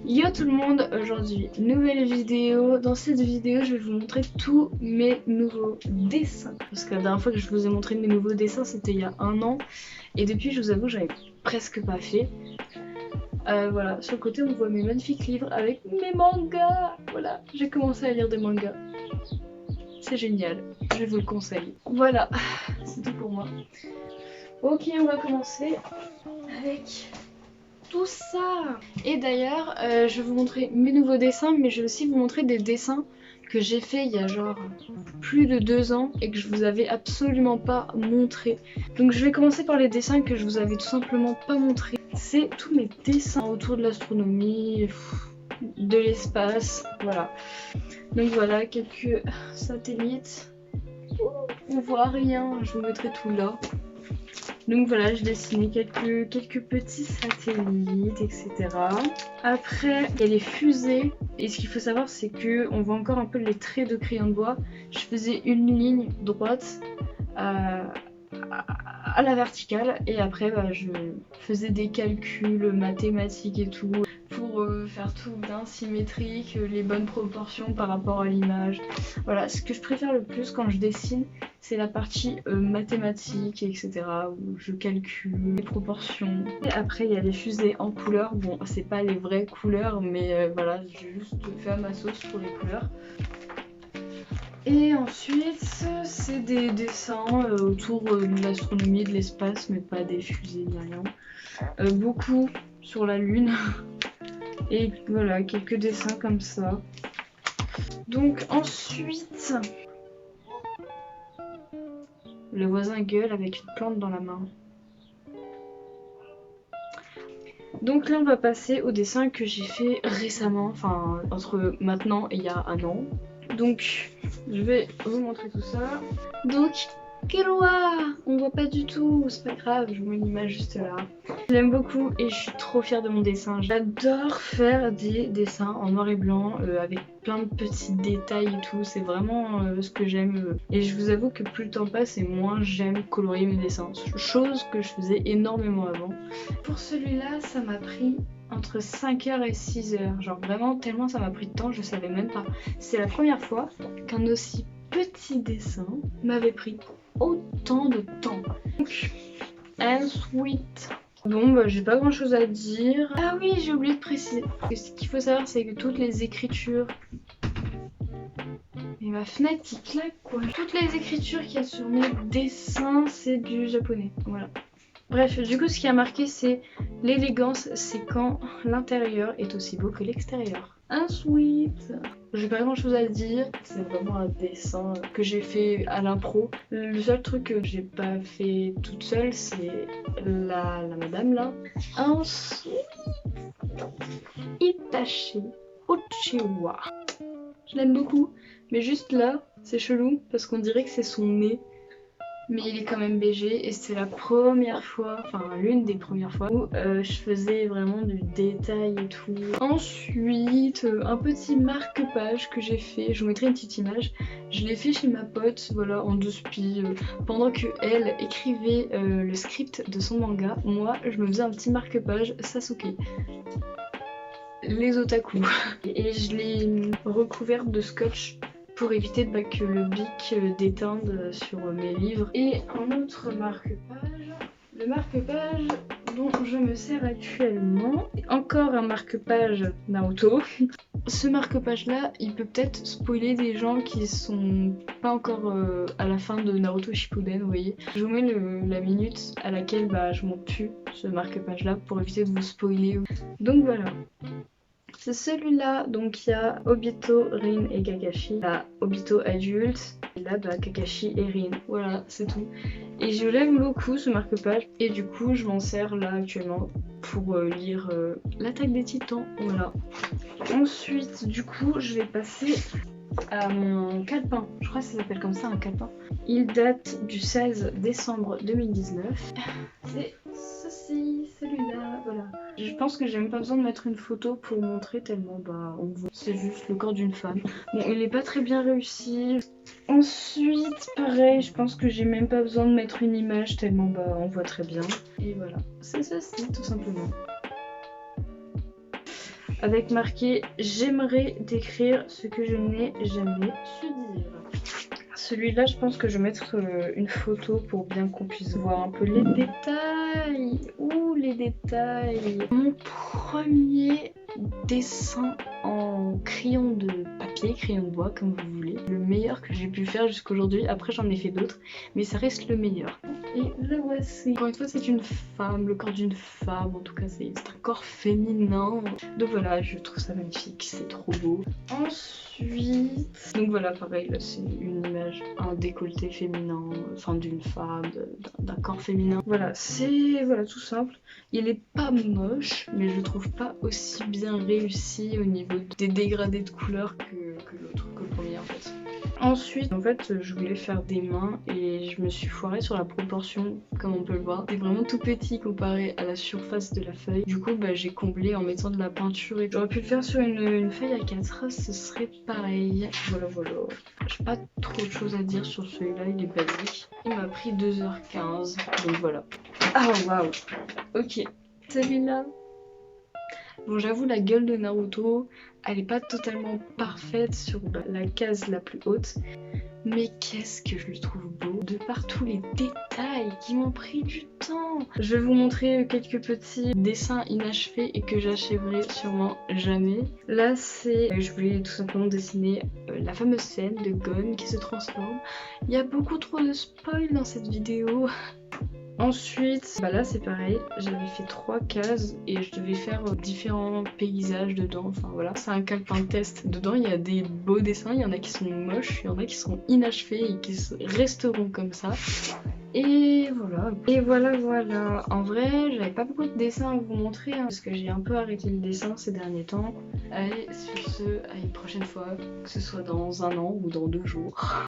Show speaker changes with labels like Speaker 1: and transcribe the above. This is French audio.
Speaker 1: Yo tout le monde, aujourd'hui nouvelle vidéo. Dans cette vidéo je vais vous montrer tous mes nouveaux dessins. Parce que la dernière fois que je vous ai montré mes nouveaux dessins c'était il y a un an. Et depuis je vous avoue j'avais presque pas fait. Voilà, sur le côté on voit mes magnifiques livres avec mes mangas. Voilà, j'ai commencé à lire des mangas. C'est génial, je vous le conseille. Voilà, c'est tout pour moi. Ok, on va commencer avec tout ça. Et d'ailleurs je vais vous montrer mes nouveaux dessins, mais je vais aussi vous montrer des dessins que j'ai fait il y a genre plus de 2 ans et que je vous avais absolument pas montré. Donc je vais commencer par les dessins que je vous avais tout simplement pas montré. C'est tous mes dessins autour de l'astronomie, de l'espace, voilà. Donc voilà, quelques satellites. On voit rien, je vous mettrai tout là. Donc voilà, je dessinais quelques petits satellites, etc. Après, il y a les fusées. Et ce qu'il faut savoir, c'est que on voit encore un peu les traits de crayon de bois. Je faisais une ligne droite à la verticale. Et après, je faisais des calculs mathématiques et tout pour faire tout bien symétrique, les bonnes proportions par rapport à l'image. Voilà, ce que je préfère le plus quand je dessine, c'est la partie mathématiques, etc. où je calcule les proportions. Et après, il y a les fusées en couleurs. Bon, c'est pas les vraies couleurs, mais voilà, j'ai juste fait à ma sauce pour les couleurs. Et ensuite, c'est des dessins autour de l'astronomie, de l'espace, mais pas des fusées ni rien. Beaucoup sur la Lune. Et voilà, quelques dessins comme ça. Donc ensuite, le voisin gueule avec une plante dans la main. Donc là on va passer au dessin que j'ai fait récemment, enfin entre maintenant et il y a un an. Donc je vais vous montrer tout ça. Donc Keloa, on voit pas du tout, c'est pas grave, je vous mets l'image juste là. Je l'aime beaucoup et je suis trop fière de mon dessin. J'adore faire des dessins en noir et blanc avec plein de petits détails et tout. C'est vraiment ce que j'aime. Et je vous avoue que plus le temps passe et moins j'aime colorier mes dessins. Chose que je faisais énormément avant. Pour celui-là, ça m'a pris entre 5h et 6h. Genre vraiment tellement ça m'a pris de temps, je savais même pas. C'est la première fois qu'un aussi petit dessin m'avait pris autant de temps. Donc, ensuite, bon bah j'ai pas grand chose à dire. Ah oui, j'ai oublié de préciser. Ce qu'il faut savoir, c'est que toutes les écritures... Mais ma fenêtre qui claque quoi. Toutes les écritures qu'il y a sur mes dessins, c'est du japonais. Voilà. Bref, du coup ce qui a marqué c'est l'élégance, c'est quand l'intérieur est aussi beau que l'extérieur. Ensuite, j'ai pas grand chose à dire, c'est vraiment un dessin que j'ai fait à l'impro. Le seul truc que j'ai pas fait toute seule, c'est la madame là. Ensuite, Itachi Uchiwa. Je l'aime beaucoup, mais juste là, c'est chelou parce qu'on dirait que c'est son nez. Mais il est quand même BG et c'est la première fois, enfin l'une des premières fois où je faisais vraiment du détail et tout. Ensuite, un petit marque-page que j'ai fait, je vous mettrai une petite image. Je l'ai fait chez ma pote, voilà, en 2 spi. Pendant que elle écrivait le script de son manga, moi je me faisais un petit marque-page Sasuke. Les otaku. Et je l'ai recouverte de scotch pour éviter que le bic déteinde sur mes livres. Et un autre marque-page, le marque-page dont je me sers actuellement. Encore un marque-page Naruto. Ce marque-page là, il peut peut-être spoiler des gens qui sont pas encore à la fin de Naruto Shippuden, vous voyez. Je vous mets la minute à laquelle je monte plus ce marque-page là pour éviter de vous spoiler. Donc voilà. C'est celui-là, donc il y a Obito, Rin et Kakashi. Là, Obito adulte, et là Kakashi et Rin. Voilà, c'est tout. Et je l'aime beaucoup ce marque-page, et du coup je m'en sers là actuellement pour lire l'attaque des titans. Voilà. Ensuite, du coup, je vais passer à mon calepin. Je crois que ça s'appelle comme ça, un calepin. Il date du 16 décembre 2019. C'est ceci, celui-là, voilà. Je pense que j'ai même pas besoin de mettre une photo pour montrer tellement on voit. C'est juste le corps d'une femme. Bon, il est pas très bien réussi. Ensuite, pareil, je pense que j'ai même pas besoin de mettre une image tellement on voit très bien. Et voilà, c'est ceci tout simplement. avec marqué « J'aimerais décrire ce que je n'ai jamais su dire ». Celui-là, je pense que je vais mettre une photo pour bien qu'on puisse voir un peu les détails. Ouh, les détails. Mon premier dessin en crayon de papier, crayon de bois, comme vous voulez. Le meilleur que j'ai pu faire jusqu'aujourd'hui. Après, j'en ai fait d'autres, mais ça reste le meilleur. Et le voici. Encore une fois, c'est une femme, le corps d'une femme. En tout cas, c'est un corps féminin. Donc voilà, je trouve ça magnifique, c'est trop beau. Ensuite, donc voilà, pareil, là c'est une image, un décolleté féminin, enfin d'une femme, d'un corps féminin. Voilà, c'est voilà tout simple. Il est pas moche, mais je le trouve pas aussi bien réussi au niveau des dégradés de couleurs que l'autre, que le premier en fait. Ensuite, en fait, je voulais faire des mains et je me suis foirée sur la proportion, comme on peut le voir. C'est vraiment tout petit comparé à la surface de la feuille. Du coup, j'ai comblé en mettant de la peinture et j'aurais pu le faire sur une feuille à 4, ce serait pareil. Voilà, voilà. J'ai pas trop de choses à dire sur celui-là, il est basique. Il m'a pris 2h15, donc voilà. Ah, waouh. Ok, celui-là. Bon, j'avoue, la gueule de Naruto, elle est pas totalement parfaite sur la case la plus haute. Mais qu'est-ce que je le trouve beau, de par tous les détails qui m'ont pris du temps. Je vais vous montrer quelques petits dessins inachevés et que j'achèverai sûrement jamais. Là, je voulais tout simplement dessiner la fameuse scène de Gon qui se transforme. Il y a beaucoup trop de spoil dans cette vidéo. Ensuite, là c'est pareil, j'avais fait 3 cases et je devais faire différents paysages dedans, enfin voilà. C'est un calepin test, dedans il y a des beaux dessins, il y en a qui sont moches, il y en a qui sont inachevés et qui resteront comme ça. Et voilà. Et voilà. En vrai, j'avais pas beaucoup de dessins à vous montrer parce que j'ai un peu arrêté le dessin ces derniers temps. Allez, sur ce, à une prochaine fois, que ce soit dans 1 an ou dans 2 jours.